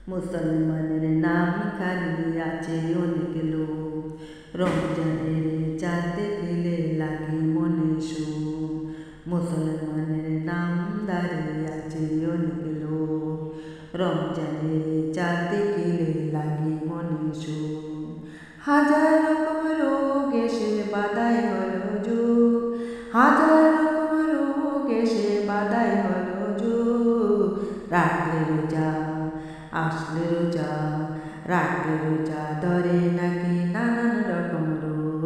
মুসলমানের নাম খালি আছে অনেক লোক, রমজানের চাঁদ দেখলে লাগে মনে সুখ। মুসলমানের নাম দাঁড়িয়ে আছে অনেক লোক, রমজানের চাঁদ দেখলে লাগে মনে সুখ। হাজার রকম রোগ এসে বাধাই হলো যুগ, হাজার রকম রোগ এসে বাধাই হলো যুগ। রাখলে রোজা আসলে রোজা, রাখলে রোজা ধরে নাকি নানান রকম রোগ,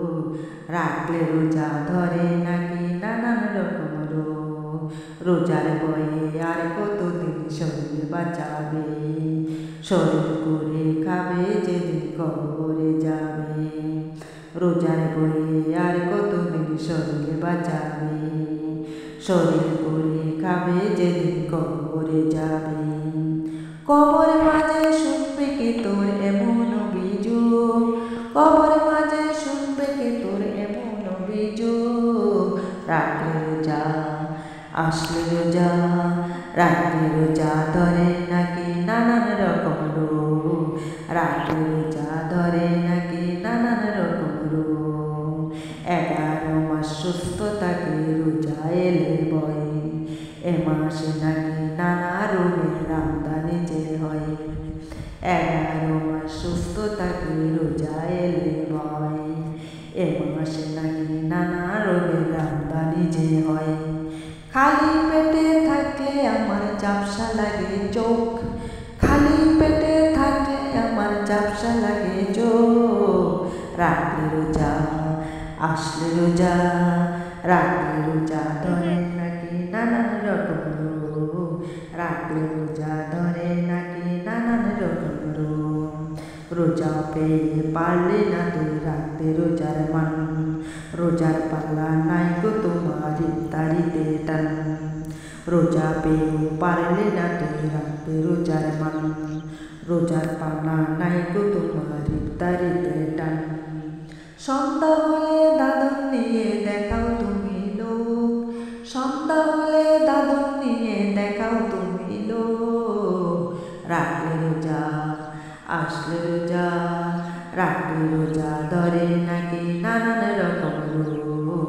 রাখলে রোজা ধরে নাকি নানান রকম রোগ। রোজার বয়ে আর কতদিন শরীর বাঁচাবে, শরীর করে খাবে যেদিন কবরে যাবে। রোজার বয়ে আর কতদিন শরীর বাঁচাবে, শরীর করে খাবে যেদিন কবরে যাবে। কবর মাঝে শুনবে কি তোর এমন অভিযোগ, কবর মাঝে শুনবে কি তোর এমন অভিযোগ। রাখলে রোজা আসলে রোজা, রাখলে রোজা ধরে নাকি নানান রকম রোগ, রাখলে রোজা ধরে নাকি নানান রকম রোগ। 11 মাস সুস্থ থাকে রোজা এলে বয়, এ মাসে নাকি নানা রোগের আমদানি যে হয়। 11 মাস সুস্থ থাকে রোজা এলে বয়, এ মাসে নাকি নানা রোগের আমদানি যে হয়। খালি পেটে থাকলে আমার ঝাপসা লাগে চোখ, খালি পেটে থাকলে আমার ঝাপসা লাগে চোখ। রাখলে রোজা আসলে রোজা, রাখলে রোজা ধরে নাকি নানান রকম রোগ, রাখলে রোজা ধরে নাকি নানান রকম রোগ। রোজা পেয়ে পারলে না তুই রাখতে রোজার মান, রোজার পাল্লা নাই গো তোমার ইফতারিতে টান। রোজা পেয়ে পারলে না তুই রাখতে রোজার মান, রোজার পাল্লা নাই গো তোমার ইফতারিতে টান। সন্ধ্যা হলে দাদন নিয়ে দেখাও তুমি লোক, সন্ধ্যা হলে দাদন নিয়ে দেখাও তুমি লোক। রাখলে রোজা আসলে রোজা, রাখলে রোজা ধরে নাকি নানান রকম রোগ,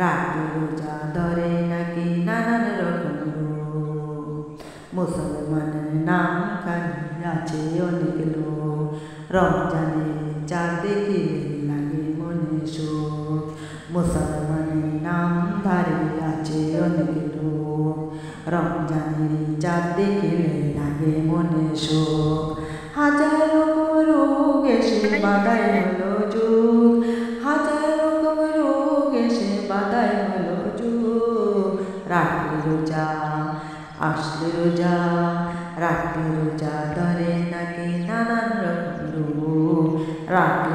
রাখলে রোজা ধরে নাকি নানান রকম রোগ। মুসলমানের নাম খালি আছে অনেক লোক, রমজানের চাঁদ দেখিলে লাগে মনে সুখ। মুসলমানের নাম দাঁড়িয়ে আছে অনেক লোক, রমজানের চাঁদ দেখিলে লাগে মনে সুখ। হাজার রকম রোগ এসে বাধাই হলো যুগ, হাজার রকম রোগ এসে বাধাই হলো যুগ। রাখলে রোজা আসলে রোজা, রাখলে রোজা ধরে নাকি নানান রকম রোগ, রাখলে